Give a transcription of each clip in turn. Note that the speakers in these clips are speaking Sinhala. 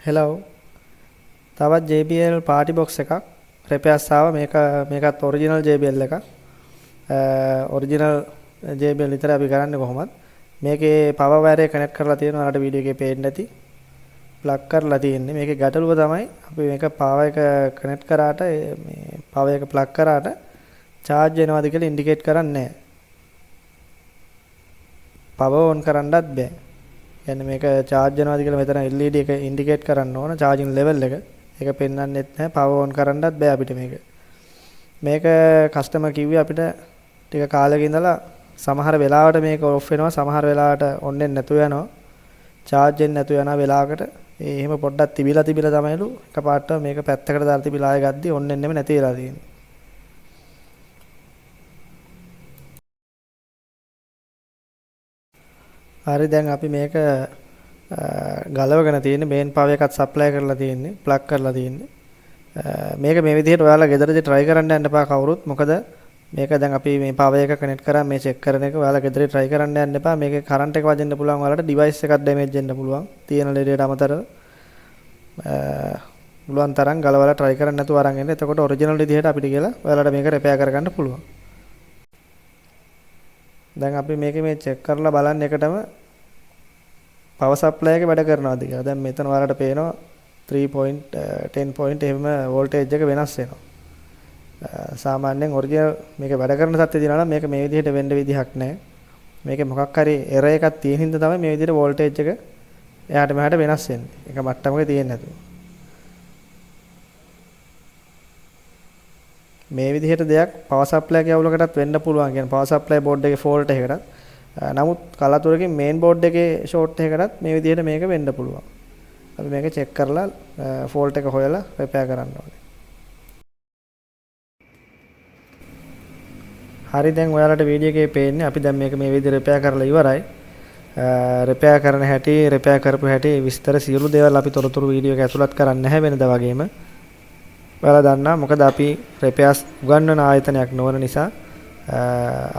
හෙලව් තවත් JBL පාටි බොක්ස් එකක් රිපෙයාර්ස් ආවා මේකත් ඔරිජිනල් JBL එකක් ඔරිජිනල් JBL විතරයි අපි කරන්නේ කොහොමද මේකේ පවර් වයර් එක කනෙක්ට් කරලා තියෙනවා ඔයාලට වීඩියෝ එකේ පේන්න ඇති ප්ලග් කරලා තියෙන්නේ මේකේ ගැටලුව තමයි අපි මේක පවර් එක කනෙක්ට් කරාට මේ පවර් එක ප්ලග් කරාට charge වෙනවද කියලා ඉන්ඩිකේට් කරන්නේ නැහැ පවර් ඔන් කරන්නත් බෑ කියන්නේ මේක charge වෙනවද කියලා මෙතන LED එක ඉන්ඩිකේට් කරන්න ඕන charging level එක. ඒක පෙන්වන්නෙත් නැහැ. power on කරන්නත් බෑ අපිට මේක. මේක customer කිව්වේ අපිට ටික කාලෙක ඉඳලා සමහර වෙලාවට මේක off වෙනවා සමහර වෙලාවට on වෙන්නේ නැතුව යනවා. charge වෙන්නේ නැතුව යන වෙලාවකට එහෙම පොඩ්ඩක් තිබිලා තමයිලු එකපාරට මේක පැත්තකට දාලා තිබිලා ආයෙ ගද්දි on වෙන්නෙම නැති වෙලා තියෙන්නේ. හරි දැන් අපි මේක ගලවගෙන තියෙන්නේ මේන් පවර් එකත් සප්ලයි කරලා තියෙන්නේ ප්ලග් කරලා තියෙන්නේ මේක මේ විදිහට ඔයාලා ගෙදරදී try කරන්න යන්න එපා කවුරුත් මොකද මේක දැන් අපි මේ පවර් එක කනෙක්ට් කරා මේ චෙක් කරන එක ඔයාලා ගෙදරදී try කරන්න යන්න එපා මේකේ කරන්ට් එක වදින්න පුළුවන් ඔයාලට ඩිවයිස් එකක් ඩැමේජ් වෙන්න පුළුවන් තියෙන ලෙඩේට අමතරව පුළුවන් තරම් ගලවලා try කරන්න නැතුව අරන් එන්න එතකොට ඔරිජිනල් විදිහට අපිට කියලා ඔයාලට මේක රිපෙයාර් කරගන්න පුළුවන් දැන් අපි මේක මේ චෙක් කරලා බලන්න එකටම power supply එක වැඩ කරනවාද කියලා. දැන් මෙතන ඔයාලට පේනවා 3.10 point එහෙම voltage එක වෙනස් වෙනවා. සාමාන්‍යයෙන් ඔරිජිනල් මේක වැඩ කරන සත්‍ය දිනවා නම් මේක මේ විදිහට වෙන්න විදිහක් නැහැ. මේකේ මොකක් හරි error එකක් තියෙන හින්දා තමයි මේ විදිහට voltage එක එහාට මෙහාට වෙනස් වෙන්නේ. එක මට්ටමක තියෙන්නේ නැතුව. මේ විදිහට දෙයක් power supply එක අවුලකටත් වෙන්න පුළුවන්. කියන්නේ power supply board එකේ fault එකකට. නමුත් කලාතුරකින් main board එකේ short එකකටත් මේ විදිහට මේක වෙන්න පුළුවන්. අපි මේක check කරලා fault එක හොයලා repair කරන්න ඕනේ. හරි දැන් ඔයාලට වීඩියෝ එකේ පේන්නේ අපි දැන් මේක මේ විදිහට repair කරලා ඉවරයි. repair කරන හැටි repair කරපු හැටි විස්තර සියලු දේවල් අපි තොරතුරු වීඩියෝ එක ඇතුළත් කරන්නේ නැහැ වෙනදා වගේම. ඔයාලා දන්නා මොකද අපි repairs උගන්වන ආයතනයක් නොවන නිසා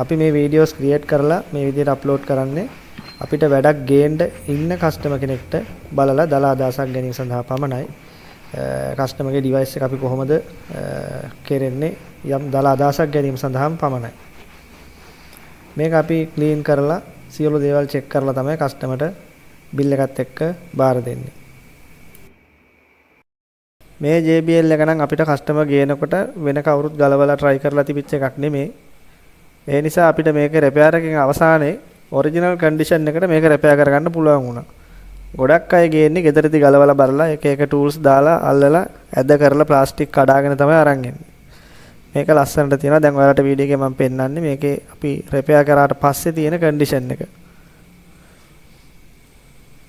අපි මේ වීඩියෝස් ක්‍රියේට් කරලා මේ විදිහට අප්ලෝඩ් කරන්නේ අපිට වැඩක් ගේන්න ඉන්න කස්ටමර් කෙනෙක්ට බලලා දල අදහසක් ගැනීම සඳහා පමණයි. කස්ටමර්ගේ ඩිවයිස් එක අපි කොහොමද කෙරෙන්නේ යම් දල අදහසක් ගැනීම සඳහාම පමණයි. මේක අපි ක්ලීන් කරලා සියලු දේවල් චෙක් කරලා තමයි කස්ටමර්ට බිල් එකත් එක්ක බාර දෙන්නේ. මේ JBL එක නම් අපිට කස්ටමර් ගේනකොට වෙන කවුරුත් ගලවලා try කරලා තිබිච්ච එකක් නෙමෙයි. ඒ නිසා අපිට මේක රිපෙයාර් එකකින් අවසානයේ ඔරිජිනල් කන්ඩිෂන් එකට මේක රිපෙයාර් කරගන්න පුළුවන් වුණා. ගොඩක් අය ගේන්නේ ගෙදරදී ගලවලා බලලා එක ටූල්ස් දාලා අල්ලලා ඇද කරලා ප්ලාස්ටික් කඩාගෙන තමයි අරන් එන්නේ. මේක ලස්සනට තියෙනවා. දැන් ඔයාලට වීඩියෝ එකේ මම පෙන්නන්නේ මේකේ අපි රිපෙයාර් කරාට පස්සේ තියෙන කන්ඩිෂන් එක.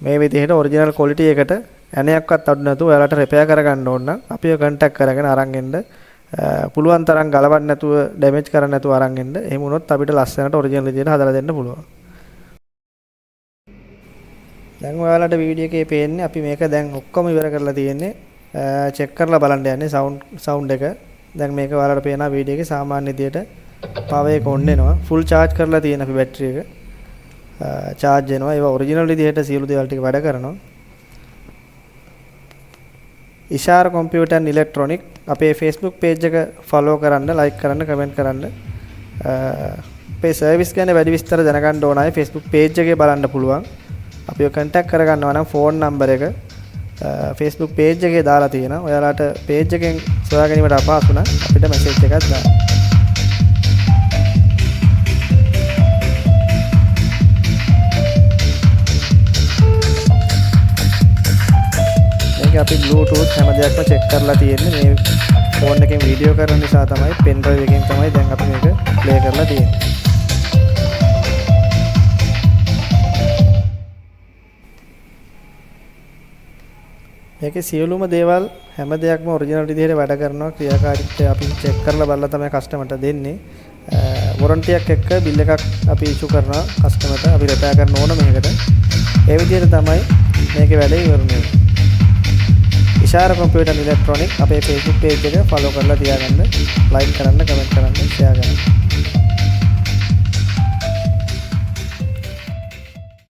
මේ විදිහට ඔරිජිනල් ක්වොලිටි එකට ඇණයක්වත් අඩු නැතුව ඔයාලට රිපෙයාර් කරගන්න ඕන නම් අපිව කන්ටැක්ට් කරගෙන අරන් එන්න පුළුවන් තරම් ගලවන්න නැතුව ඩැමේජ් කරන්න නැතුව අරන් එන්න. එහෙම වුණොත් අපිට ලස්සනට ඔරිජිනල් විදිහට හදලා දෙන්න පුළුවන්. දැන් ඔයාලට වීඩියෝ එකේ පේන්නේ අපි මේක දැන් ඔක්කොම ඉවර කරලා තියෙන්නේ. චෙක් කරලා බලන්න යන්නේ සවුන්ඩ් එක. දැන් මේක ඔයාලට පේනවා වීඩියෝ එකේ සාමාන්‍ය විදිහට පවර් එක ඔන් වෙනවා. ෆුල් charge කරලා තියෙන අපි බැටරි එක. charge වෙනවා. ඒවා ඔරිජිනල් විදිහට සියලු දේවල් ටික වැඩ කරනවා. ඉෂාර කම්පියුටර් ඇන්ඩ් ඉලෙක්ට්‍රොනික් අපේ Facebook page එක follow කරන්න, like කරන්න, comment කරන්න. අපේ service ගැන වැඩි විස්තර දැනගන්න ඕන අය Facebook page එකේ බලන්න පුළුවන්. අපිව contact කරගන්නවා නම් phone number එක Facebook page එකේ දාලා තියෙනවා. ඔයාලට page එකෙන් සොයා ගැනීමට අපහසු නම් අපිට message එකක් දාන්න. අපි Bluetooth හැම දෙයක්ම check කරලා තියෙන්නේ මේ phone එකෙන් වීඩියෝ කරන නිසා තමයි pen drive එකෙන් තමයි දැන් අපි මේක play කරලා තියෙන්නේ. මේකේ සියලුම දේවල් හැම දෙයක්ම ඔරිජිනල් විදිහට වැඩ කරනවා ක්‍රියාකාරීත්වය අපි check කරලා බලලා තමයි කස්ටමර්ට දෙන්නේ. warranty එකක් එක්ක bill එකක් අපි issue කරනවා කස්ටමර්ට අපි repair කරන්න ඕන මේකට. ඒ විදිහට තමයි මේකේ වැඩේ ඉවරනේ. ඉෂාර කම්පියුටර් ඇන්ඩ් ඉලෙක්ට්‍රොනික් අපේ Facebook page එක follow කරලා තියාගන්න, like කරන්න, comment කරන්න, share කරන්න.